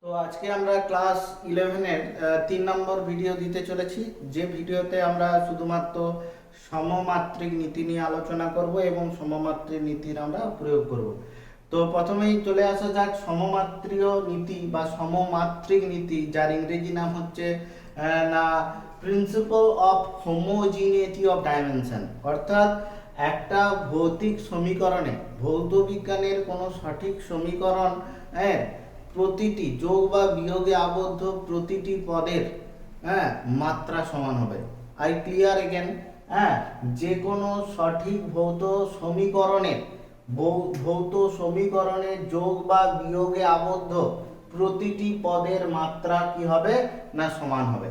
তো আজকে আমরা ক্লাস 11 এর 3 নম্বর ভিডিও দিতে চলেছি, যে ভিডিওতে আমরা শুধুমাত্র সমমাত্রিক নীতি নিয়ে আলোচনা করব এবং সমমাত্রিক নীতির আমরা প্রয়োগ করব। তো প্রথমেই চলে আসা যাক সমমাত্রীয় নীতি বা সমমাত্রিক নীতি, যার ইংরেজি নাম হচ্ছে না principal of homogeneity of dimension. অর্থাৎ একটা ভৌতিক সমীকরণে, ভৌত বিজ্ঞানের কোনো সঠিক সমীকরণ প্রতিটি যোগ বা বিয়োগে আবদ্ধ প্রতিটি পদের মাত্রা সমান হবে। I clear again. যে কোনো সঠিক ভৌত সমীকরণে যোগ বা বিয়োগে আবদ্ধ প্রতিটি পদের মাত্রা কি হবে না সমান হবে।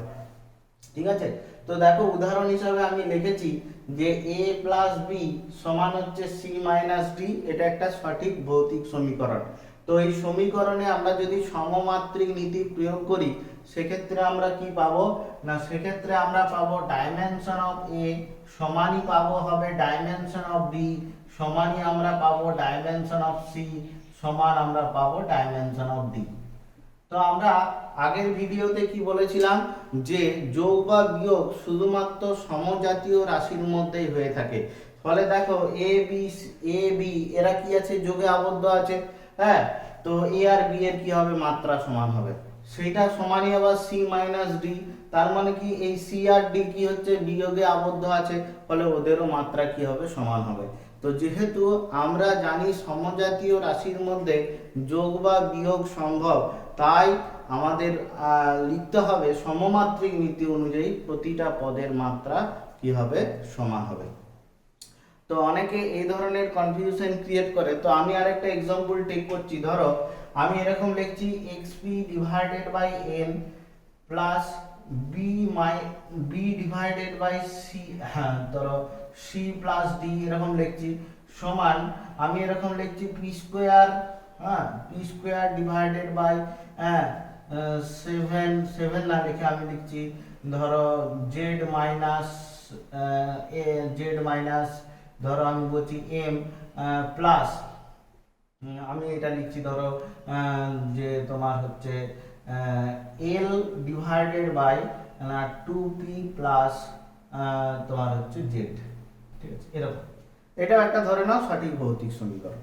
ঠিক আছে, তো দেখো উদাহরণ হিসাবে আমি লিখেছি যে a প্লাস বি সমান হচ্ছে c মাইনাস ডি। এটা একটা সঠিক ভৌতিক সমীকরণ। তো এই সমীকরণে আমরা যদি সমমাত্রিক নীতি প্রয়োগ করি, সেক্ষেত্রে আমরা কি পাবো না, সেক্ষেত্রে আমরা পাবো ডাইমেনশন অফ এ সমানই পাবো হবে ডাইমেনশন অফ বি, সমানই আমরা পাবো ডাইমেনশন অফ সি, সমান আমরা পাবো ডাইমেনশন অফ ডি। তো আমরা আগের ভিডিওতে কি বলেছিলাম যে যোগ বা বিয়োগ শুধুমাত্র সমজাতীয় রাশির মধ্যেই হয়ে থাকে। ফলে দেখো এ বি এরা কি আছে, যোগে আবদ্ধ আছে। তো এ আর বি এর কি হবে, মাত্রা সমান হবে। সেটা সমানই আবার সি মাইনাস ডি। তার মানে কি এই সি আর ডি কি হচ্ছে, বিয়োগে আবদ্ধ আছে, ফলে ওদেরও মাত্রা কি হবে, সমান হবে। তো যেহেতু আমরা জানি সমজাতীয় রাশির মধ্যে যোগ বা বিয়োগ সম্ভব, তাই আমাদের লিখতে হবে সমমাত্রিক নীতি অনুযায়ী প্রতিটা পদের মাত্রা কি হবে, সমান হবে। তো অনেকে এই ধরনের কনফিউশন ক্রিয়েট করে। তো আমি আরেকটা एग्जांपल টেক করছি। ধরো আমি এরকম লিখছি xp divided by n plus b divided by c, ধরো c প্লাস d এরকম লিখছি, সমান আমি এরকম লিখছি p square, p square divided by 7 না লিখে আমি লিখছি ধরো z মাইনাস ধরো আমি বলছি m প্লাস আমি এটা লিখছি ধরো যে তোমার হচ্ছে l divided by 2p plus তোমার হচ্ছে z। ঠিক আছে, এরকম এটাও একটা ধরে নাও সঠিক ভৌতিক সমীকরণ।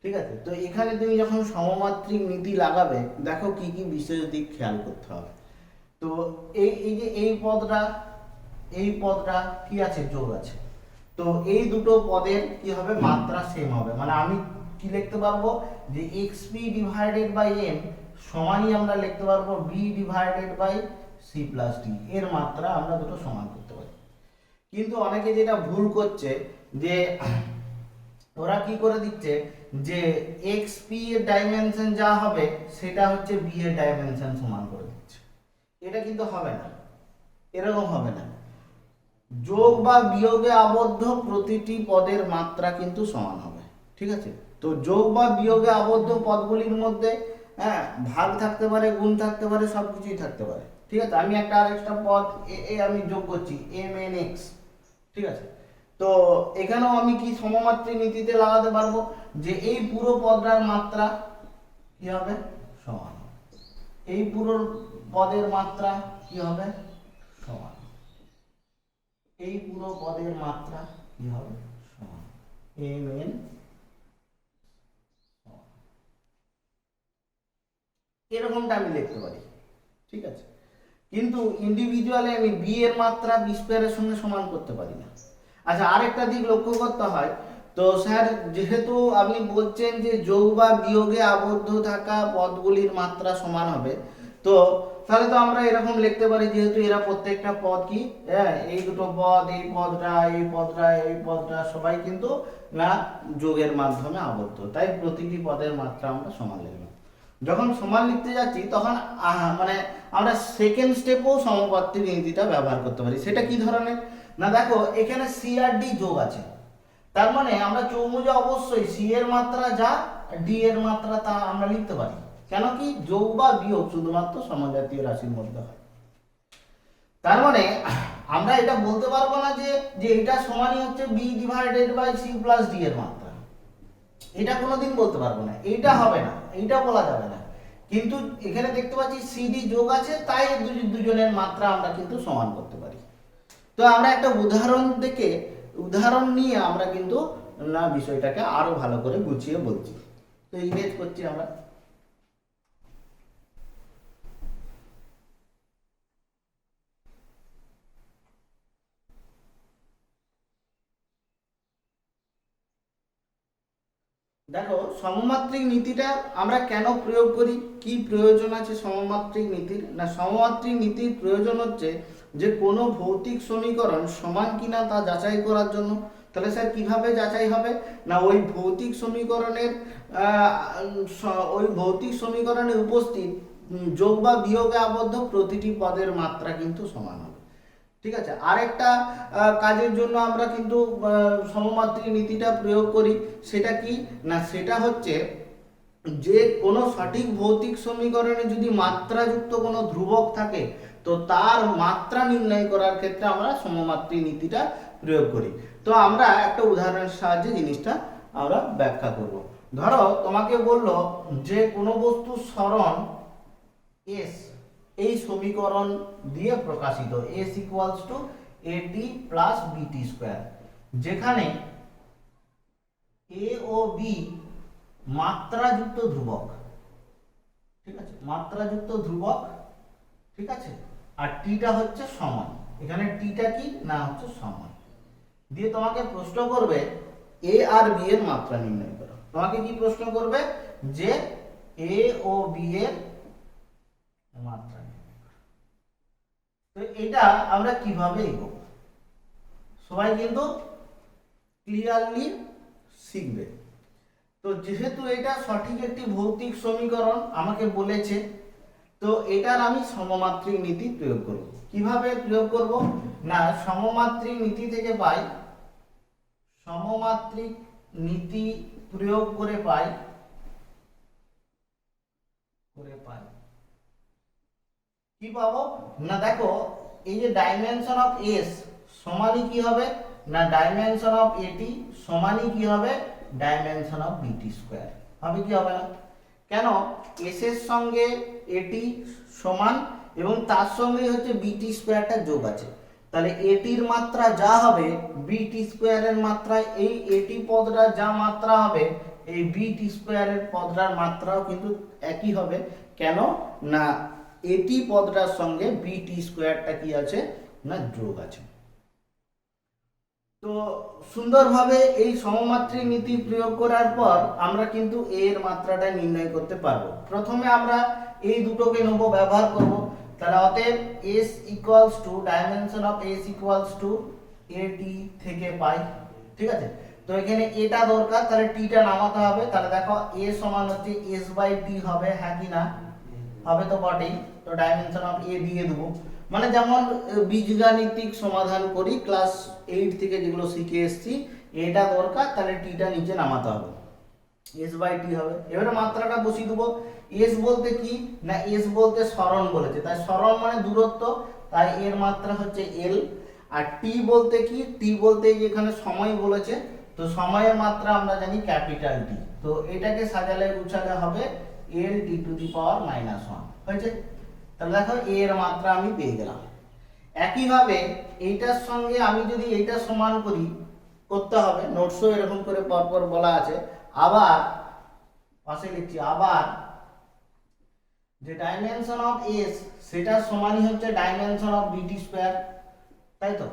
ঠিক আছে, তো এখানে তুমি যখন সমমাত্রিক নীতি লাগাবে, দেখো কি কি বিশেষ দিক খেয়াল করতে হবে। তো এই যে এই পদটা কি আছে, যোগ আছে। তো এই দুটো পদের কি হবে, মাত্রা সেম হবে। মানে আমি কি লিখতে পারবো যে xp ডিভাইডেড বাই m সমানই আমরা লিখতে পারবো b divided by c plus d, এর মাত্রা আমরা দুটো সমান করতে পারি। কিন্তু অনেকে যেটা ভুল করছে যে ওরা কি করে দিচ্ছে যে xp এর ডাইমেনশন যা হবে সেটা হচ্ছে b এর ডাইমেনশন সমান করে দিচ্ছে। এটা কিন্তু হবে না, এরকম হবে না। যোগ বা বিয়োগে আবদ্ধ প্রতিটি পদের মাত্রা কিন্তু সমান হবে। ঠিক আছে, তো যোগ বা বিয়োগে আবদ্ধ পদগুলির মধ্যে ভাগ থাকতে পারে, গুণ থাকতে পারে, সবকিছুই থাকতে পারে। ঠিক আছে, আমি একটা আরেকটা পদ আমি যোগ করছি mnx। ঠিক আছে, তো এখানেও আমি কি সমমাত্রিক নীতিতে লাগাতে পারবো যে এই পুরো পদটার মাত্রা কি হবে, সমান। এই পুরো পদের মাত্রা কি হবে, সমান। এই পুরো পদের মাত্রা কি হবে, সমান। mn এরকমটা আমি লিখতে পারি। ঠিক আছে, কিন্তু ইন্ডিভিজুয়ালি আমি বি এর মাত্রা বি স্কয়ারের সঙ্গে সমান করতে পারি না। আচ্ছা, আরেকটা দিক লক্ষ্য করতে হয়। তো স্যার যেহেতু আপনি বলছেন যে যোগ বা বিয়োগে আবদ্ধ থাকা পদগুলির মাত্রা সমান হবে, তো তাহলে তো আমরা এরকম লিখতে পারি, যেহেতু এরা প্রত্যেকটা পদ কি, এই দুটো পদ, এই পদটা সবাই কিন্তু না যোগের মাধ্যমে আবদ্ধ, তাই প্রতিটি পদের মাত্রা আমরা সমান লিখব। যখন সমান লিখতে যাচ্ছি তখন মানে আমরা সেকেন্ড স্টেপও সমমাত্রিক নীতিটা ব্যবহার করতে পারি। সেটা কি ধরনের না, দেখো এখানে সি আর ডি যোগ আছে, তার মানে আমরা চৌমুজে অবশ্যই সি এর মাত্রা যা, ডি এর মাত্রা তা আমরা লিখতে পারি। কেন কি, যোগ বা বিয়োগ শুধুমাত্র সমজাতীয় রাশির মধ্যে হয়। তার মানে আমরা এটা বলতে পারবো না যে এটা সমানই হচ্ছে B divided by C plus D এর মাত্রা। এটা কোনোদিন বলতে পারবো না, এইটা হবে না, এইটা বলা যাবে না। কিন্তু এখানে দেখতে পাচ্ছি সিডি যোগ আছে, তাই দুজনের মাত্রা আমরা কিন্তু সমান করতে পারি। তো আমরা একটা উদাহরণ নিয়ে আমরা কিন্তু না বিষয়টাকে আরো ভালো করে গুছিয়ে বলছি। তো ইমেজ করছি আমরা। দেখো সমমাত্রিক নীতিটা আমরা কেন প্রয়োগ করি, কি প্রয়োজন আছে সমমাত্রিক নীতির? না সমমাত্রিক নীতির প্রয়োজন হচ্ছে যে কোনো ভৌতিক সমীকরণ সমান কিনা তা যাচাই করার জন্য। তাহলে স্যার কিভাবে যাচাই হবে? না ওই ভৌতিক সমীকরণে উপস্থিত যোগ বা বিয়োগে আবদ্ধ প্রতিটি পদের মাত্রা কিন্তু সমান হবে। ঠিক আছে, আরেকটা কাজের জন্য আমরা কিন্তু সমমাত্রিক নীতিটা প্রয়োগ করি, সেটা কি না সেটা হচ্ছে যে কোনো সঠিক ভৌতিক সমীকরণে যদি মাত্রাযুক্ত কোনো ধ্রুবক থাকে তো তার মাত্রা নির্ণয় করার ক্ষেত্রে আমরা সমমাত্রিক নীতিটা প্রয়োগ করি। তো আমরা একটা উদাহরণের সাহায্যে জিনিসটা আমরা ব্যাখ্যা করব। ধরো তোমাকে বললো যে কোনো বস্তুর সরণ এস এই সমীকরণ দিয়ে প্রকাশিত, s equals to at plus bt square, যেখানে a ও b মাত্রাযুক্ত ধ্রুবক। ঠিক আছে, মাত্রাযুক্ত ধ্রুবক। ঠিক আছে, আর টিটা হচ্ছে সময়। এখানে টিটা কি না হচ্ছে সময়। দিয়ে তোমাকে প্রশ্ন করবে a আর b এর মাত্রা নির্ণয় করো। তোমাকে কি প্রশ্ন করবে যে a ও b এর মাত্রা। তো এটা আমরা কিভাবে এগোবো সবাই কিন্তু ক্লিয়ারলি শিখবে। তো যেহেতু এটা সঠিক একটি ভৌতিক সমীকরণ আমাকে বলেছে, তো এটার আমি সমমাত্রিক নীতি প্রয়োগ করব। কিভাবে প্রয়োগ করব? না সমমাত্রিক নীতি থেকে পাই, সমমাত্রিক নীতি প্রয়োগ করে পাই কি পাবো? না দেখো এই যে ডাইমেনশন অফ এস সমানই কি হবে? না ডাইমেনশন অফ এটি সমানই কি হবে? ডাইমেনশন অফ বিটি স্কয়ার হবে কি হবে না? কেন? এস এর সঙ্গে এটি সমান এবং তার সঙ্গে হচ্ছে বিটি স্কয়ারটা যোগ আছে, তাহলে এটির মাত্রা যা হবে বিটি স্কয়ারের মাত্রা এই এটি পদটা যা মাত্রা হবে এই বিটি স্কয়ারের পদটার মাত্রাও কিন্তু একই হবে। কেন না এটি পদটার সঙ্গে বিটি স্কয়ারটা কি আছে না যোগ আছে। তো সুন্দরভাবে এই সমমাত্রিক নীতি প্রয়োগ করার পর আমরা কিন্তু এর মাত্রাটা নির্ণয় করতে পারবো। প্রথমে আমরা এই দুটোকে নেব, ব্যবহার করব। তাহলে অতএব s equals to dimension of s equals to at থেকে পাই। ঠিক আছে, তো এখানে এটা দরকার, তাহলে টিটা নামাতে হবে। তাহলে দেখো a সমান হচ্ছে s/t হবে, হ্যাঁ কি না? হবে তো বটেই। তো ডাইমেনশন অফ a দিয়ে দেবো, মানে যেমন বীজগাণিতিক সমাধান করি ক্লাস 8 থেকে যেগুলো শিখে এসেছি, এটা দরকার, তাহলে টিটা নিচে নামাতে হবে, s/t হবে। এবারে মাত্রাটা বসিয়ে দেবো। s বলতে কি না s বলতে সরণ বলেছে, তাই সরণ মানে দূরত্ব, তাই এর মাত্রা হচ্ছে l। আর t বলতে কি? t বলতে এখানে সময় বলেছে, তো সময়ের মাত্রা আমরা জানি ক্যাপিটাল T। তো এটাকে সাজালে গুছালে হবে l t to the power -1 হয়েছে। তাহলে দেখো এর মাত্রা আমি পেয়ে গেলাম। একইভাবে এইটার সঙ্গে আমি যদি এইটা সমান করি, করতে হবে নোটসও এরকম করে পরপর বলা আছে। আবার পাশে লিখছি, আবার যে ডাইমেনশন অফ s সেটা সমানই হচ্ছে ডাইমেনশন অফ bt স্কয়ার, তাই তো?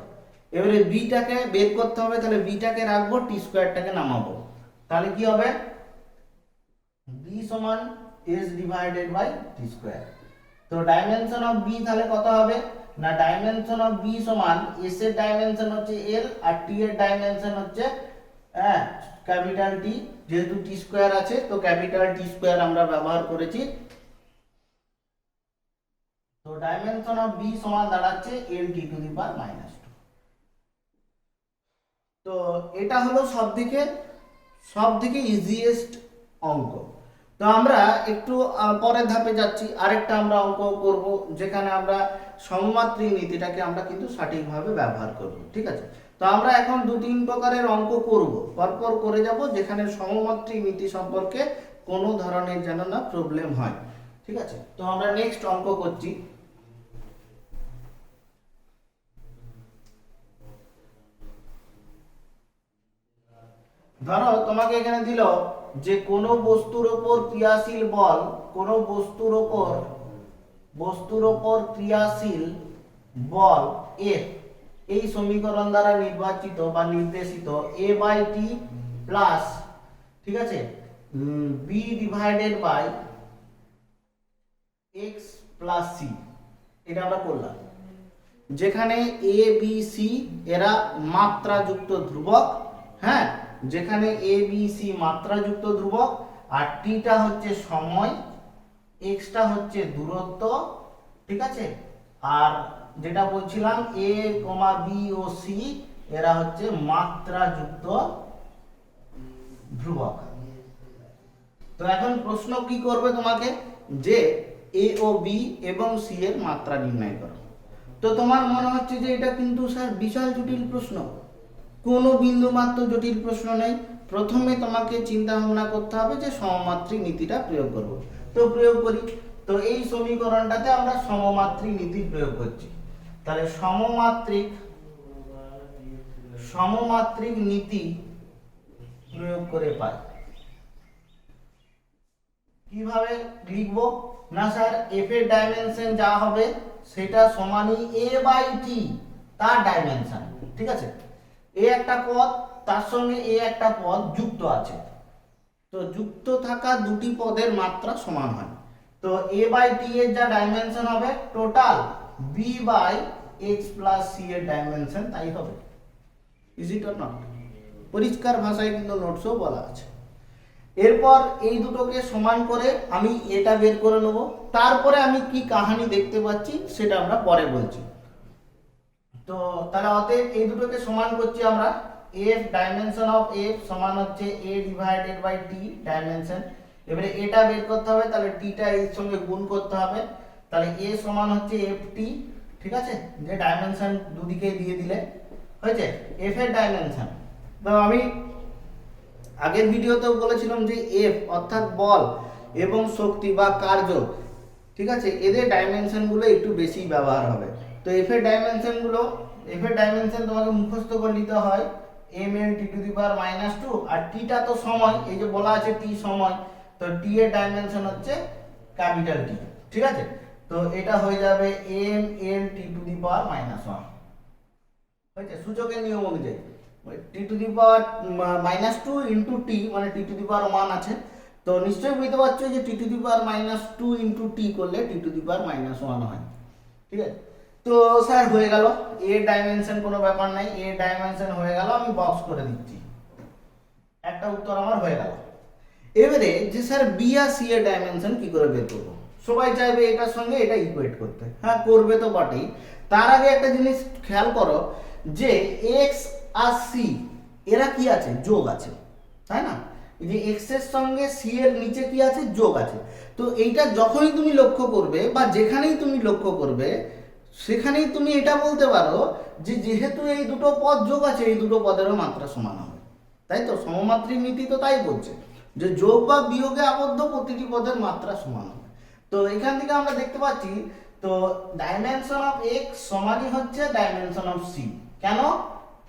এবারে bটাকে বের করতে হবে, তাহলে bটাকে রাখবো, t স্কয়ারটাকে নামাবো, তাহলে কি হবে? b সমান s divided by t square. তো ডাইমেনশন অফ b তাহলে কত হবে? না ডাইমেনশন অফ b সমান s এর ডাইমেনশন হচ্ছে l আর t এর ডাইমেনশন হচ্ছে ক্যাপিটাল T, যেহেতু t স্কয়ার আছে তো ক্যাপিটাল T স্কয়ার আমরা ব্যবহার করেছি। তো ডাইমেনশন অফ b সমান দাঁড়াচ্ছে l t to the power -2। তো এটা হলো সবথেকে ইজিয়েস্ট অঙ্ক। তো আমরা একটু পরের ধাপে যাচ্ছি, আরেকটা আমরা অঙ্ক করব যেখানে আমরা সমমাত্রিক নীতিটাকে আমরা কিন্তু সঠিকভাবে ব্যবহার করব। ঠিক আছে, তো আমরা এখন 2-3 প্রকারের অঙ্ক করব, পরপর করে যাব, যেখানে সমমাত্রিক নীতি সম্পর্কে কোনো ধরনের যেন না প্রবলেম হয়। ঠিক আছে, তো আমরা নেক্সট অঙ্ক করছি। ধরো তোমাকে এখানে দিল যে কোনো বস্তুর ওপর ক্রিয়াশীল বল, কোনো বস্তুর ওপর ক্রিয়াশীল বল F এই সমীকরণ দ্বারা নির্বাচিত বা নির্দেশিত A/T প্লাস, ঠিক আছে, B divided by x plus c, এটা আমরা করলাম। যেখানে a b c এরা মাত্রাযুক্ত ধ্রুবক, হ্যাঁ, যেখানে a b c মাত্রাযুক্ত ধ্রুবক, আর t টা হচ্ছে সময়, x টা হচ্ছে দূরত্ব, ঠিক আছে, আর যেটা বলছিলাম a, b ও c এরা হচ্ছে মাত্রাযুক্ত ধ্রুবক। তো এখন প্রশ্ন কি করবে তোমাকে, যে a ও b এবং c এর মাত্রা নির্ণয় করো। তো তোমার মনে হচ্ছে যে এটা কিন্তু স্যার বিশাল জটিল প্রশ্ন, কোনো বিন্দু মাত্র জটিল প্রশ্ন নেই। প্রথমে তোমাকে চিন্তা ভাবনা করতে হবে যে সমমাত্রিক নীতিটা প্রয়োগ করব। তো প্রয়োগ করি, তো এই সমীকরণটাতে আমরা সমমাত্রিক নীতি প্রয়োগ করছি। তাহলে সমমাত্রিক নীতি প্রয়োগ করে পাই। কিভাবে লিখবো না স্যার, f এর ডাইমেনশন যা হবে সেটা সমানই a/t তার ডাইমেনশন, ঠিক আছে, a একটা পদ, তার সঙ্গে a একটা পদ যুক্ত আছে, তো যুক্ত থাকা দুটি পদের মাত্রা সমান হয়। তো a/t এর যা ডাইমেনশন হবে টোটাল b/x + c এর ডাইমেনশন তাই হবে। Is it or not? পরিষ্কার ভাষায় কিন্তু নোটসও বলা আছে। এরপর এই দুটোকে সমান করে আমি এটা বের করে নেব, তারপরে আমি কি কাহিনী দেখতে পাচ্ছি সেটা আমরা পরে বলছি। তো তাহলে অতএব এই দুটোকে সমান করছি আমরা, f ডাইমেনশন অফ f সমান হচ্ছে a divided by t dimension. এবারে এটা বের করতে হবে, তাহলে t টা এর সঙ্গে গুণ করতে হবে, তাহলে a সমান হচ্ছে ft, ঠিক আছে, যে ডাইমেনশন দুদিকে দিয়ে দিলে হয়েছে f এর ডাইমেনশন। তো আমি আগের ভিডিওতেও বলেছিলাম যে F অর্থাৎ বল এবং শক্তি বা কার্য, ঠিক আছে, এদের ডাইমেনশনগুলো একটু বেশি ব্যবহার হবে। তো F এর ডাইমেনশন তোমাকে মুখস্থ করে নিতে হয় ml t⁻⁻², আর t টা তো সময়, এই যে বলা আছে t সময়, তো t এর ডাইমেনশন হচ্ছে ক্যাপিটাল T, ঠিক আছে, তো এটা হয়ে যাবে ml t⁻⁻1 হয়েছে সূচকের নিয়ম অনুযায়ী t⁻⁻2 ইন্টু t, মানে t⁻1 আছে, তো নিশ্চয়ই বুঝতে পারছো যে t⁻2 ইন্টু t করলে t⁻1 হয়, ঠিক আছে। তো স্যার হয়ে গেল a ডাইমেনশন, কোনো ব্যাপার নাই, a ডাইমেনশন হয়ে গেল, আমি বক্স করে দিচ্ছি, একটা উত্তর আমার হয়ে গেল। এবারে যে স্যার b আর c এর ডাইমেনশন কি করে বের করব, সবাই চাইবে এটার সঙ্গে এটা ইকুয়েট করতে, হ্যাঁ করবে তো বটেই। তার আগে একটা জিনিস খেয়াল করো যে x আর c এরা কি আছে, যোগ আছে, তাই না, এই যে x এর সঙ্গে c এর নিচে কি আছে, যোগ আছে। তো এইটা যখনই তুমি লক্ষ্য করবে বা যেখানেই তুমি লক্ষ্য করবে সেখানেই তুমি এটা বলতে পারো যে যেহেতু এই দুটো পদ যোগ আছে, এই দুটো পদেরও মাত্রা সমান হবে, তাই তো সমমাত্রিক নীতি তো তাই বলছে যে যোগ বা বিয়োগে আবদ্ধ প্রতিটি পদের মাত্রা সমান হবে। তো এখান থেকে আমরা দেখতে পাচ্ছি, তো ডাইমেনশন অফ x সমানই হচ্ছে ডাইমেনশন অফ c। কেন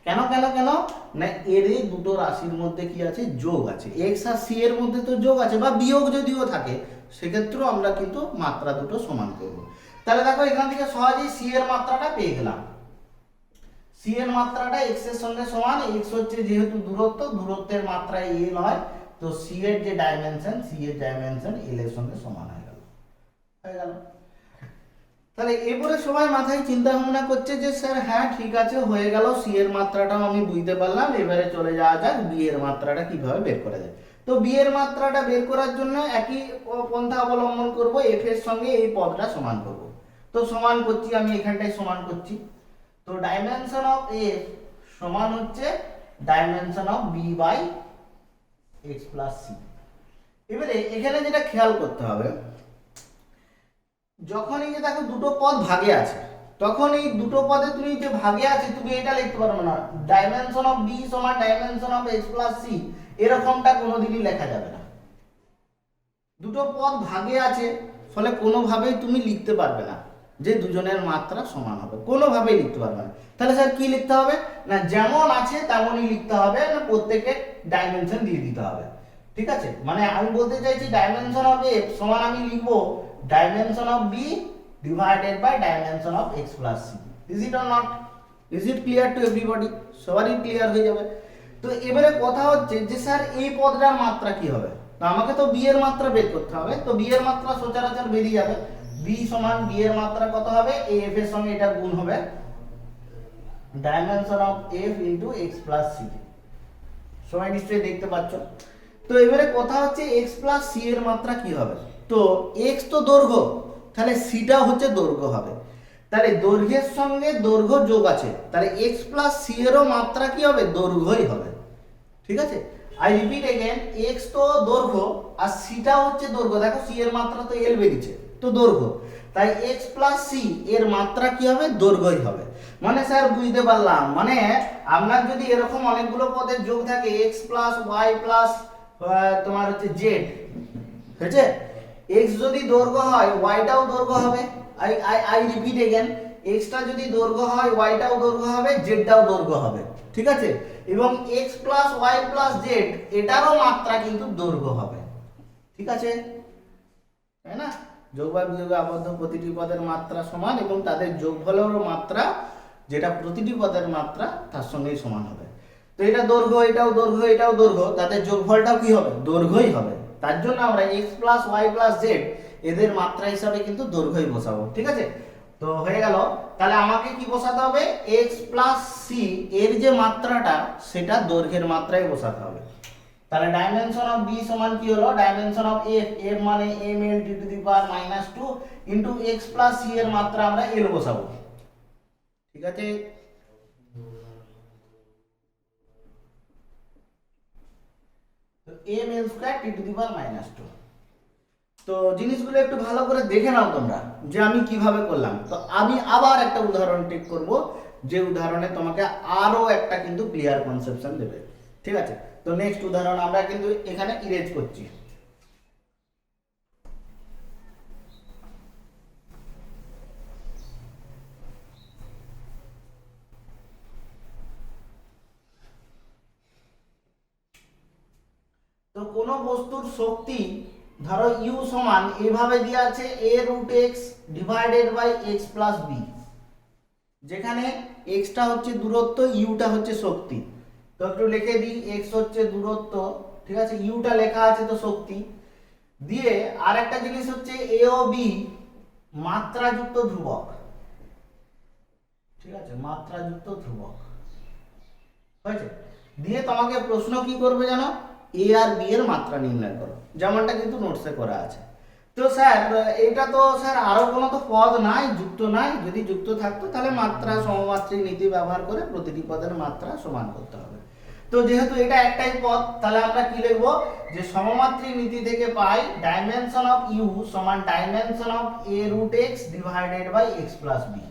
কেন কেন কেন না, এর এই দুটো রাশির মধ্যে কি আছে, যোগ আছে, x আর c এর মধ্যে তো যোগ আছে, বা বিয়োগ যদিও থাকে সেক্ষেত্রেও আমরা কিন্তু মাত্রা দুটো সমান করব। তাহলে দেখো এখান থেকে সহজেই c এর মাত্রাটা পেয়ে গেলাম, c এর মাত্রাটা x এর সঙ্গে সমান, x হচ্ছে যেহেতু দূরত্বের মাত্রা l হয়, তো c এর যে ডাইমেনশন, c এর ডাইমেনশন l এর সঙ্গে সমান হয়ে গেল। তাহলে এরপরে সবাই মাথায় চিন্তা ভাবনা করছে যে স্যার হ্যাঁ ঠিক আছে হয়ে গেল, সি এর মাত্রাটাও আমি বুঝতে পারলাম, এবারে চলে যাওয়া যাক বি এর মাত্রাটা কিভাবে বের করা যায়। তো বি এর মাত্রাটা বের করার জন্য একই পন্থা অবলম্বন করব, এফ এর সঙ্গে এই পদটা সমান করব। তো সমান করছি, আমি এখানটায় সমান করছি, তো ডাইমেনশন অফ এফ সমান হচ্ছে dimension of B by X plus C. এবারে এখানে যেটা খেয়াল করতে হবে, যখন এই যে দেখো দুটো পদ ভাগে আছে, তখন এই দুটো পদে তুমি যে ভাগে আছে তুমি এটা লিখতে পারবে না ডাইমেনশন অফ বি সমান dimension of X plus C, এরকমটা কোনোদিনই লেখা যাবে না। দুটো পদ ভাগে আছে ফলে কোনোভাবেই তুমি লিখতে পারবে না যে দুজনের মাত্রা সমান হবে, কোনোভাবেই লিখতে পারবে না। তাহলে স্যার কি লিখতে হবে না, যেমন আছে তেমনই লিখতে হবে, না প্রত্যেকের ডাইমেনশন দিয়ে দিতে হবে। ঠিক আছে, মানে আমি বলতে চাইছি ডাইমেনশন অফ এফ সমান আমি লিখবো dimension of B divided by dimension of X plus C. Is it or not? Is it clear to everybody? সবারই ক্লিয়ার হয়ে যাবে। তো এবারে কথা হচ্ছে যে স্যার এই পদটার মাত্রা কি হবে, তো আমাকে তো বি এর মাত্রা বের করতে হবে। তো বি এর মাত্রা সচরাচর বেরিয়ে যাবে, বি সমান বি এর মাত্রা কত হবে, এই এফ এর সঙ্গে এটা গুণ হবে dimension of F into X plus C. সবাই নিশ্চয়ই দেখতে পাচ্ছ। তো এবারে কথা হচ্ছে এক্স প্লাস সি এর মাত্রা কি হবে, তো এক্স তো দৈর্ঘ্য, তাহলে সিটা হচ্ছে দৈর্ঘ্য হবে, তাহলে দৈর্ঘ্যের সঙ্গে দৈর্ঘ্য যোগ আছে, তাহলে এক্স প্লাস সি এরও মাত্রা কি হবে, দৈর্ঘ্যই হবে। ঠিক আছে, আই রিপিট এগেন, এক্স তো দৈর্ঘ্য আর সিটা হচ্ছে দৈর্ঘ্য, দেখো সি এর মাত্রা তো এল বেরিয়েছে, তো দৈর্ঘ্য, তাই এক্স প্লাস সি এর মাত্রা কি হবে, দৈর্ঘ্যই হবে। মানে স্যার বুঝতে পারলাম, মানে আপনার যদি এরকম অনেকগুলো পদের যোগ থাকে এক্স প্লাস ওয়াই প্লাস তোমার হচ্ছে জেড, হয়েছে, এক্স যদি দৈর্ঘ্য হয় ওয়াইটাও দৈর্ঘ্য হবে। আই রিপিট এগেন, এক্সটা যদি দৈর্ঘ্য হয় ওয়াইটাও দৈর্ঘ্য হবে, জেডটাও দৈর্ঘ্য হবে। ঠিক আছে, এবং X plus Y plus Z এটারও মাত্রা কিন্তু দৈর্ঘ্য হবে। ঠিক আছে, তাই না? যোগ বা বিয়োগে আবদ্ধ প্রতিটি পদের মাত্রা সমান এবং তাদের যোগফলেরও মাত্রা, যেটা প্রতিটি পদের মাত্রা তার সঙ্গেই সমান হবে। তো এটা দৈর্ঘ্য, এটাও দৈর্ঘ্য, এটাও দৈর্ঘ্য, তাদের যোগফলটাও কি হবে, দৈর্ঘ্যই হবে। তার জন্য আমরা x plus Y plus Z এদের মাত্রা হিসাবে কিন্তু দৈর্ঘ্যই বসাবো। ঠিক আছে, তো হয়ে গেল। তাহলে আমাকে কি বসাতে হবে, x প্লাস সি এর যে মাত্রাটা সেটা দৈর্ঘ্যের মাত্রায় বসাতে হবে। তাহলে ডাইমেনশন অফ বি সমান কি হলো, ডাইমেনশন অফ এফ, এফ মানে M L T to the power -2 into x plus C এর মাত্রা আমরা এল বসাবো। ঠিক আছে, তো M L square T to the power -2। তো জিনিসগুলো একটু ভালো করে দেখে নাও তোমরা যে আমি কিভাবে করলাম। তো আমি আবার একটা উদাহরণ টেক করব, যে উদাহরণে তোমাকে আরো একটা কিন্তু ক্লিয়ার কনসেপশন দেবে। ঠিক আছে, তো নেক্সট উদাহরণ আমরা কিন্তু এখানে ইরেজ করছি। তো কোন বস্তুর শক্তি ধরো ইউ সমান এইভাবে দেওয়া আছে a root X divided by X plus B, যেখানে এক্সটা হচ্ছে দূরত্ব, ইউটা হচ্ছে শক্তি। তো একটু লিখে দিই, এক্স হচ্ছে দূরত্ব, ঠিক আছে, ইউটা লেখা আছে তো শক্তি, দিয়ে আর একটা জিনিস হচ্ছে এ ও বি মাত্রাযুক্ত ধ্রুবক। ঠিক আছে, মাত্রাযুক্ত ধ্রুবক হয়েছে। দিয়ে তোমাকে প্রশ্ন কি করবে জানো, এ আর বি এর মাত্রা নির্ণয় করো, যেমনটা কিন্তু নোটসে করা আছে। তো স্যার এটা তো স্যার আরো কোনো তো পদ নাই, যুক্ত নাই, যদি যুক্ত থাকতো তাহলে মাত্রা সমমাত্রিক নীতি ব্যবহার করে প্রতিটি পদের মাত্রা সমান করতে হবে। তো যেহেতু এটা একটাই পদ, তাহলে আমরা কি লিখবো, যে সমমাত্রিক নীতি থেকে পাই ডাইমেনশন অফ ইউ সমান dimension of A root X divided by X plus B.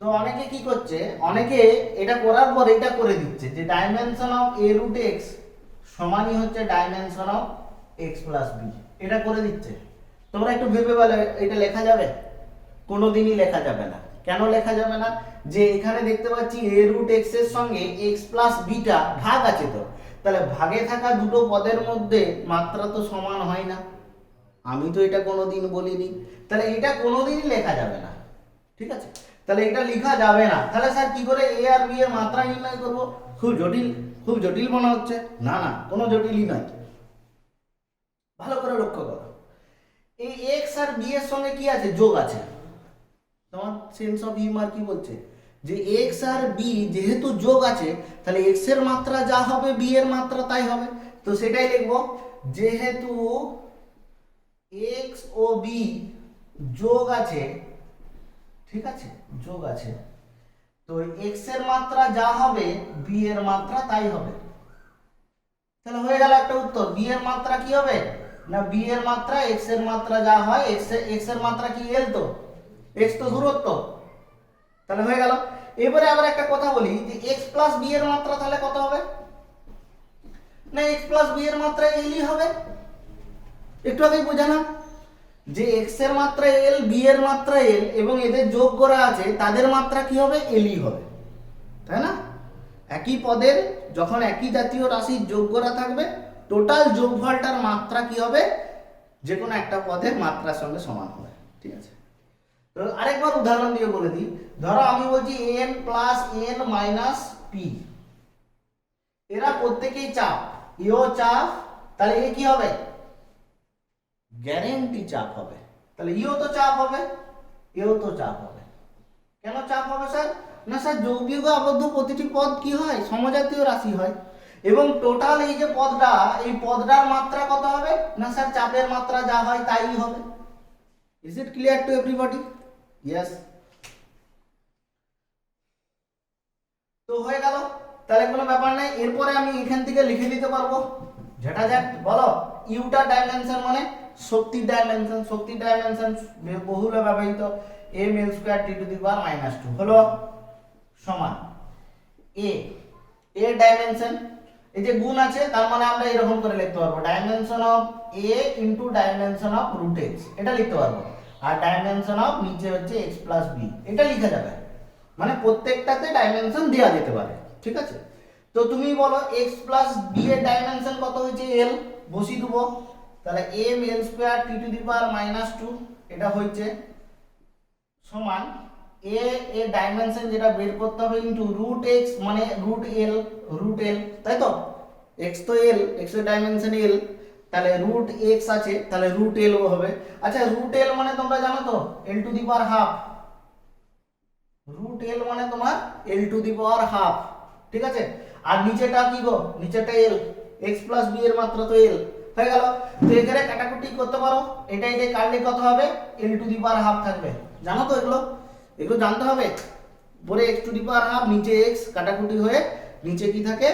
তো অনেকে কি করছে, অনেকে এটা করার পর এটা করে দিচ্ছে যে dimension of A root X সমানই হচ্ছে dimension of X plus B, এটা করে দিচ্ছে। তোমরা একটু ভেবে বলো এটা লেখা যাবে? কোনোদিনই লেখা যাবে না। কেন লেখা যাবে না, যে এখানে দেখতে পাচ্ছি এ রুট এক্স এর সঙ্গে এক্স প্লাস বিটা ভাগ আছে, তো তাহলে ভাগে থাকা দুটো পদের মধ্যে মাত্রা তো সমান হয় না, আমি তো এটা কোনোদিন বলিনি, তাহলে এটা কোনোদিনই লেখা যাবে না। ঠিক আছে, তাহলে এটা লেখা যাবে না। তাহলে স্যার কি করে এ আর বি এর মাত্রা নির্ণয় করব? খুব জটিল, খুব জটিল মনে হচ্ছে? না না, কোনো জটিলই নয়। ভালো করে লক্ষ্য করো, এই এক্স আর বি এর সঙ্গে কি আছে, যোগ আছে। তোমার সেন্স অফ হিউমার কি বলছে, যে এক্স আর বি যেহেতু যোগ আছে, তাহলে এক্স এর মাত্রা যা হবে বি এর মাত্রা তাই হবে। তো সেটাই লিখবো, যেহেতু এক্স ও বি যোগ আছে, ঠিক আছে, যোগ আছে, তো এক্স এর মাত্রা যা হবে বি এর মাত্রা তাই হবে। তাহলে হয়ে গেল একটা উত্তর। বি এর মাত্রা কি হবে না, বি এর মাত্রা এক্স এর মাত্রা যা হয়, এক্স এর মাত্রা কি এল, তো এক্স তো দূরত্ব, তাহলে হয়ে গেল। এবারে আবার একটা কথা বলি, যে এক্স প্লাস বি এর মাত্রা তাহলে কত হবে না, এক্স প্লাস বি এর মাত্রা এলই হবে। একটু আগেই বোঝালাম যে এক্স এর মাত্রা এল, বি এর মাত্রা এল এবং এদের যোগ করা আছে তাদের মাত্রা কি হবে? এলই হবে, তাই না? একই পদের যখন একই জাতীয় রাশির যোগ করা থাকবে টোটাল যোগফলটার মাত্রা কি হবে? যে কোনো একটা পদের মাত্রার সঙ্গে সমান হবে, ঠিক আছে? তো আরেকবার উদাহরণ দিয়ে বলে দিই। ধরো আমি বলছি N plus N minus P, এরা প্রত্যেকেই চাপ, এও চাপ, তাহলে এ কি হবে? গ্যারেন্টি চাপ হবে। তাহলে ইও তো চাপ হবে, এও তো চাপ হবে। কেন চাপ হবে স্যার? না স্যার, যোগ বিয়োগ আবদ্ধ প্রতিটি পদ কি হয়? সমজাতীয় রাশি হয় এবং টোটাল এই যে পদটা, এই পদটার মাত্রা কত হবে? না স্যার, চাপের মাত্রা যা হয় তাই হবে। Is it clear to everybody? Yes. তো হয়ে গেল, তাহলে কোনো ব্যাপার নাই। এরপরে আমি এখান থেকে লিখে দিতে পারবো, যেটা যাক বলো, ইউটার ডাইমেনশন মানে শক্তির ডাইমেনশন। শক্তির ডাইমেনশন বহুল ব্যবহৃত M L square T to the power minus 2 হলো সমান এ এর ডাইমেনশন, এই যে গুণ আছে তার মানে আমরা এরকম করে লিখতে পারবো dimension of A into dimension of root X, এটা লিখতে পারবো। আর ডাইমেনশন অফ নিচে হচ্ছে এক্স প্লাস বি, এটা লিখা যাবে। মানে প্রত্যেকটাতে ডাইমেনশন দেওয়া যেতে পারে, ঠিক আছে? তো তুমি বলো এক্স প্লাস বি এর ডাইমেনশন কত হয়েছে? এল, বসিয়ে দেবো। তাহলে M L square T to the power minus 2 এটা হচ্ছে সমান এ এর ডাইমেনশন যেটা বের করতে হবে ইনটু রুট এক্স মানে রুট এল, তাই তো? এক্স তো এল, এক্স এর ডাইমেনশন এল, তাহলে রুট এক্স আছে, তাহলে রুট এল হবে। আচ্ছা, রুট এল মানে তোমরা জানো তো L to the power half. Root L মানে তোমার এল টু দি পাওয়ার হাফ, ঠিক আছে? আর নিচেটা কি গো? নিচেটা এল, এক্স প্লাস বি এর মাত্রা তো এল, হয়ে গেল। তো এখানে কাটাকুটি করতে পারো, এটাই যে কাটলে কত হবে? এল টু দি পাওয়ার হাফ থাকবে, জানো তো? এগুলো এগুলো জানতে হবে। পরে x two the power half, নিচে এক্স, কাটাকুটি হয়ে নিচে কি থাকে?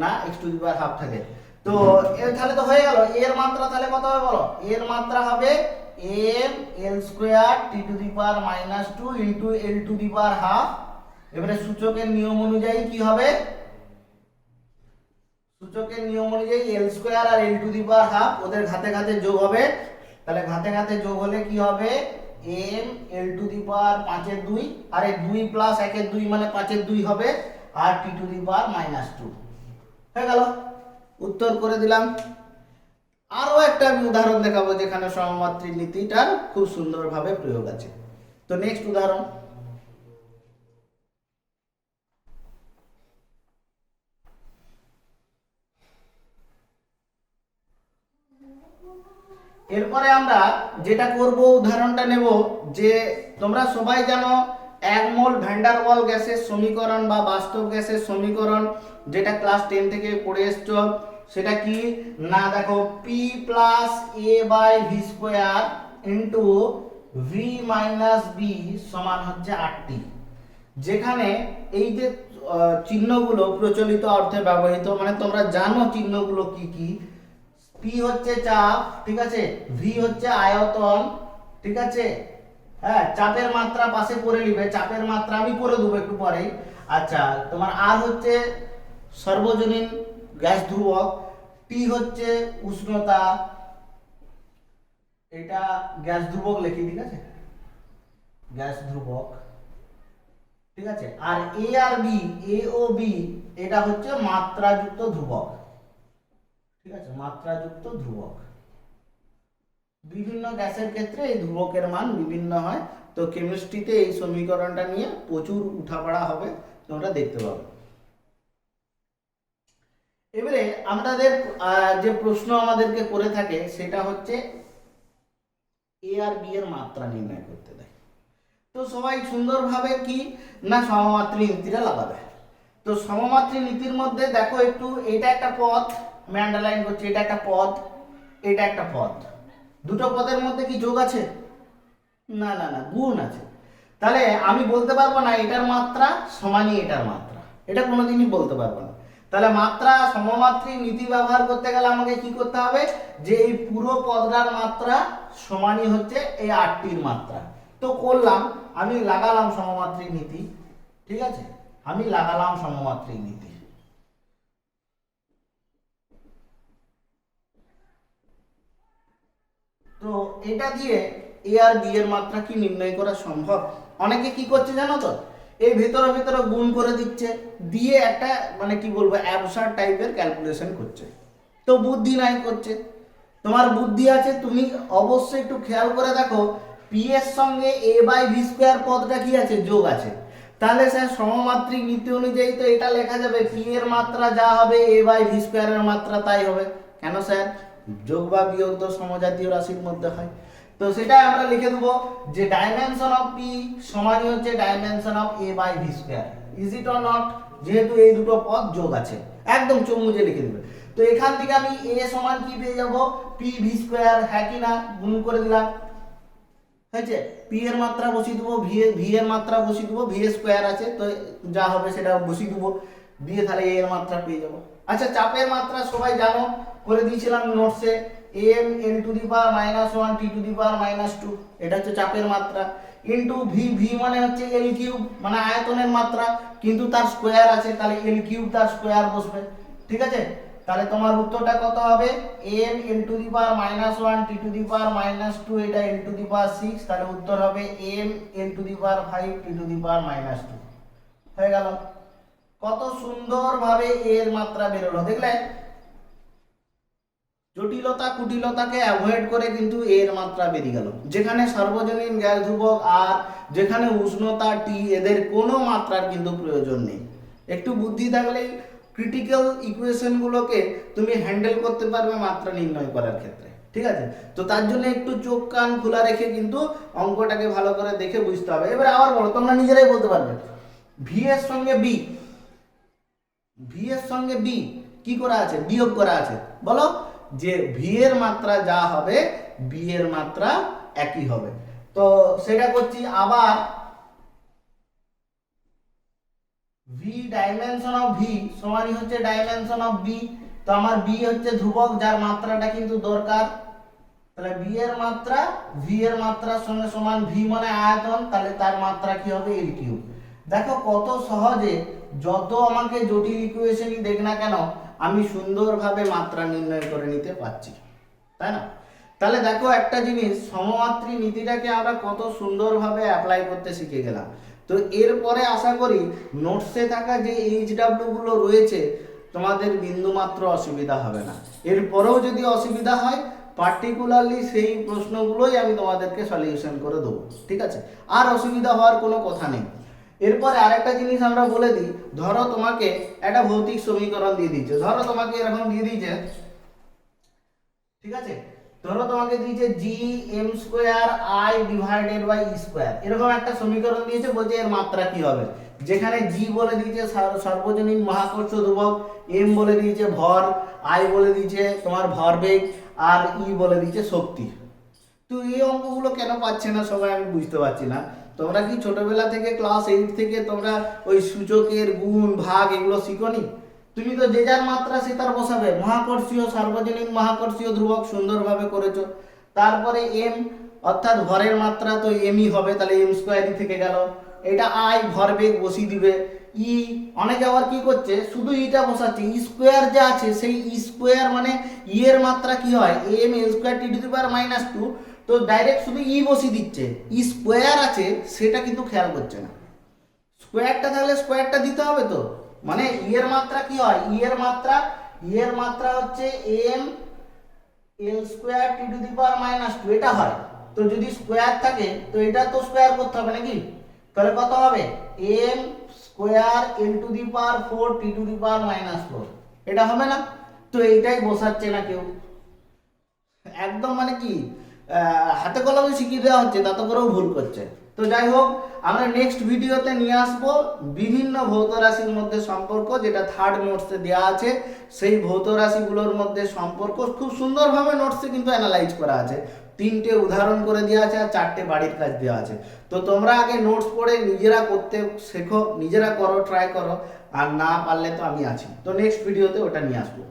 না x two the power half থাকে। তো তাহলে তো হয়ে গেল। এর মাত্রা তাহলে কত হবে বলো? এর মাত্রা হবে M L square T to the power minus 2 into L to the power half. এবারে সূচকের নিয়ম অনুযায়ী কি হবে? সূচকের নিয়ম অনুযায়ী এল স্কয়ার আর L to the power half ওদের ঘাতে ঘাতে যোগ হবে। তাহলে ঘাতে ঘাতে যোগ হলে কি হবে? M L to the power 5 এর 2, আর এই 2 প্লাস 1 এর 2 মানে 5 এর 2 হবে, আর টি টু দি পাওয়ার মাইনাস 2 হয়ে গেল। উত্তর করে দিলাম। আরো একটা আমি উদাহরণ দেখাবো যেখানে সমমাত্রিক নীতিটার খুব সুন্দরভাবে প্রয়োগ আছে। তো নেক্সট উদাহরণ, এরপরে আমরা যেটা করব উদাহরণটা নেব যে তোমরা সবাই জানো 1 মোল ভ্যান্ডার ওয়াল গ্যাসের সমীকরণ বা বাস্তব গ্যাসের সমীকরণ, যেটা ক্লাস 10 থেকে পড়ে এসছো, সেটা কি না দেখো p plus a by V square into V minus B সমান হচ্ছে 8t। যেখানে এই যে চিহ্নগুলো প্রচলিত অর্থে ব্যবহৃত, মানে তোমরা জানো চিহ্নগুলো কি কি। P হচ্ছে চাপ, ঠিক আছে? V হচ্ছে আয়তন, ঠিক আছে? হ্যাঁ, চাপের মাত্রা পাশে করে নিবে, চাপের মাত্রা আমি করে দেবো একটু পরেই। আচ্ছা, তোমার R হচ্ছে সর্বজনীন গ্যাস ধ্রুবক, T হচ্ছে উষ্ণতা, এটা গ্যাস ধ্রুবক লিখি, ঠিক আছে? গ্যাস ধ্রুবক, ঠিক আছে? আর A R B, A O B এটা হচ্ছে মাত্রাযুক্ত ধ্রুবক, ঠিক আছে? মাত্রাযুক্ত ধ্রুবক। বিভিন্ন গ্যাসের ক্ষেত্রে এই ধ্রুবকের মান বিভিন্ন হয়। তো কেমিস্ট্রিতে এই সমীকরণটা নিয়ে প্রচুর উঠাপড়া হবে, তোমরা দেখতে পাবে। এবারে আমাদের যে প্রশ্ন আমাদেরকে করে থাকে সেটা হচ্ছে এ আর বি এর মাত্রা নির্ণয় করতে দেয়। তো সবাই সুন্দরভাবে কি না সমমাত্রিক নীতিটা লাগাবে। তো সমমাত্রিক নীতির মধ্যে দেখো একটু, এটা একটা পদ, আমি আন্ডারলাইন করছি, এটা একটা পদ, এটা একটা পদ। দুটো পদের মধ্যে কি যোগ আছে? না না না, গুণ আছে। তাহলে আমি বলতে পারবো না এটার মাত্রা সমানই এটার মাত্রা, এটা কোনোদিনই বলতে পারবো না। তাহলে মাত্রা সমমাত্রিক নীতি ব্যবহার করতে গেলে আমাকে কি করতে হবে? যে এই পুরো পদটার মাত্রা সমানই হচ্ছে এই 8টির মাত্রা। তো করলাম, আমি লাগালাম সমমাত্রিক নীতি, ঠিক আছে? আমি লাগালাম সমমাত্রিক নীতি। তো এটা দিয়ে এ আর বি এর মাত্রা কি নির্ণয় করা সম্ভব? অনেকে কি করছে জানো তো, এই ভেতরে ভেতরে গুণ করে দিচ্ছে, দিয়ে একটা মানে কি বলবো অ্যাবসার্ড টাইপের ক্যালকুলেশন করছে। তো বুদ্ধি নাই করছে। তোমার বুদ্ধি আছে, তুমি অবশ্যই একটু খেয়াল করে দেখো পি এর সঙ্গে এ বাই ভি স্কোয়ার পদটা কি আছে, যোগ আছে। তাহলে স্যার সমমাত্রিক নীতি অনুযায়ী তো এটা লেখা যাবে পি এর মাত্রা যা হবে এ বাই ভি স্কোয়ারের মাত্রা তাই হবে। কেন স্যার? যোগ বা বিয়োগ তো সমজাতীয় রাশির মধ্যে হয়। তো সেটা আমরা লিখে দেবো যে ডাইমেনশন অফ পি সমানই হচ্ছে dimension of A by V square. Is it or not? যেহেতু এই দুটো পদ যোগ আছে, একদম চমুজে লিখে দেবে। তো এখান থেকে আমি এ সমান কি পেয়ে যাব, পি ভি স্কোয়ার, হ্যাঁ কি না, গুণ করে দিলাম, হয়েছে। পি এর মাত্রা বসিয়ে দেবো, ভি এর মাত্রা বসিয়ে দেবো, ভি স্কোয়ার আছে তো যা হবে সেটা বসিয়ে দেবো, দিয়ে তাহলে এ এর মাত্রা পেয়ে যাবো। আচ্ছা, চাপের মাত্রা সবাই জানো, করে দিয়েছিলাম নোটসে, M N to the power -1 T to the power -2, এটা হচ্ছে চাপের মাত্রা, ইনটু ভি, ভি মানে হচ্ছে এল কিউব মানে আয়তনের মাত্রা, কিন্তু তার স্কোয়ার আছে তাহলে এল কিউব তার স্কোয়ার বসবে, ঠিক আছে। তাহলে তোমার উত্তরটা কত হবে, m n to the power -1 t to the power -2, এটা n টু দি পাওয়ার 6, তাহলে উত্তর হবে m n to the power 5 t to the power -2 হয়ে গেল। কত সুন্দরভাবে এর মাত্রা বেরোলো, দেখলে? জটিলতা কুটিলতাকে অ্যাভয়েড করে কিন্তু এর মাত্রা বেরিয়ে গেল। যেখানে সার্বজনীন গ্যাস ধ্রুবক আর যেখানে উষ্ণতা টি, এদের কোনো মাত্রার কিন্তু প্রয়োজন নেই। একটু বুদ্ধি থাকলেই ক্রিটিক্যাল ইকুয়েশনগুলোকে তুমি হ্যান্ডেল করতে পারবে মাত্রা নির্ণয় করার ক্ষেত্রে, ঠিক আছে। তো তার জন্য একটু চোখ কান খোলা রেখে কিন্তু অঙ্কটাকে ভালো করে দেখে বুঝতে হবে। এবারে আবার বলো, তোমরা নিজেরাই বলতে পারবে ভি এর সঙ্গে বি, ভি এর সঙ্গে বি কি করা আছে, বিয়োগ করা আছে। বলো যে ভি এর মাত্রা যা হবে বি এর মাত্রা একই হবে। তো সেটা করছি। আবার ভি ডাইমেনশন অফ ভি সমানই হচ্ছে ডাইমেনশন অফ বি। তো আমার বি হচ্ছে ধ্রুবক, যার মাত্রাটা কিন্তু দরকার, তাহলে বি এর মাত্রা ভি এর মাত্রার সঙ্গে সমান, ভি মানে আয়তন, তাহলে তার মাত্রা কি হবে, এল কিউব। দেখো কত সহজে, যত আমাকে জটিল ইকুয়েশনই দেখ না কেন আমি সুন্দরভাবে মাত্রা নির্ণয় করে নিতে পারছি, তাই না? তাহলে দেখো একটা জিনিস, সমমাত্রী নীতিটাকে আমরা কত সুন্দরভাবে অ্যাপ্লাই করতে শিখে গেলাম। তো এরপরে আশা করি নোটসে থাকা যে এইচডাব্লিউ গুলো রয়েছে তোমাদের বিন্দুমাত্র অসুবিধা হবে না। এরপরেও যদি অসুবিধা হয় পার্টিকুলারলি সেই প্রশ্নগুলোই আমি তোমাদেরকে সলিউশন করে দেবো, ঠিক আছে। আর অসুবিধা হওয়ার কোনো কথা নেই। এরপরে আরেকটা জিনিস আমরা বলে দিই, ধরো তোমাকে একটা ভৌতিক সমীকরণ দিয়ে দিচ্ছে, ধরো তোমাকে এরকম দিয়ে দিয়েছে, ঠিক আছে। ধরো তোমাকে দিয়েছে G M square I divided by E square, এরকম একটা সমীকরণ দিয়েছে, বলছে এর মাত্রা কি হবে। যেখানে জি বলে দিয়েছে সর্বজনীন মহাকর্ষ ধ্রুবক, এম বলে দিয়েছে ভর, আই বলে দিয়েছে তোমার ভরবেগ, আর ই বলে দিয়েছে শক্তি। তো এই অঙ্কগুলো কেন পাচ্ছে না সবাই আমি বুঝতে পারছি না। তোমরা কি ছোটবেলা থেকে ক্লাস 8 থেকে তোমরা ওই সূচকের গুণ ভাগ এগুলো শিখোনি? তুমি তো যে যার মাত্রা সে তার বসাবে, মহাকর্ষীয় সার্বজনীন মহাকর্ষীয় ধ্রুবক সুন্দরভাবে করেছো। তারপরে এম অর্থাৎ ভরের মাত্রা তো এমই হবে, তাহলে এম স্কোয়ারই থেকে গেল। এটা আই ভরবেগ বসিয়ে দিবে। ই অনেকে আবার কি করছে, শুধু ইটা বসাচ্ছে, ই স্কোয়ার যা আছে সেই ই স্কোয়ার মানে ই এর মাত্রা কি হয়, M L square T to the power -2, তো ডাইরেক্ট শুধু ই বসিয়ে দিচ্ছে, ই স্কোয়ার আছে সেটা কিন্তু খেয়াল করছে না। স্কোয়ারটা থাকলে স্কোয়ারটা দিতে হবে তো, মানে ই এর মাত্রা কি হয়, ই এর মাত্রা হচ্ছে M L square T to the power -2, এটা হয়। তো যদি স্কোয়ার থাকে তো এটা তো স্কোয়ার করতে হবে নাকি, তাহলে কত হবে, M square L to the power 4 T to the power -4, এটা হবে না? তো এইটাই বসাচ্ছে না কেউ, একদম মানে কি হাতে কলমে শিখিয়ে দেওয়া হচ্ছে, তাতে করেও ভুল করছে। তো যাই হোক, আমরা নেক্সট ভিডিওতে নিয়ে আসবো বিভিন্ন ভৌত রাশির মধ্যে সম্পর্ক, যেটা থার্ড নোটসে দেওয়া আছে। সেই ভৌত রাশিগুলোর মধ্যে সম্পর্ক খুব সুন্দরভাবে নোটসে কিন্তু অ্যানালাইজ করা আছে, 3টে উদাহরণ করে দেওয়া আছে আর 4টে বাড়ির কাজ দেওয়া আছে। তো তোমরা আগে নোটস পড়ে নিজেরা করতে শেখো, নিজেরা করো, ট্রাই করো, আর না পারলে তো আমি আছি। তো নেক্সট ভিডিওতে ওটা নিয়ে আসবো।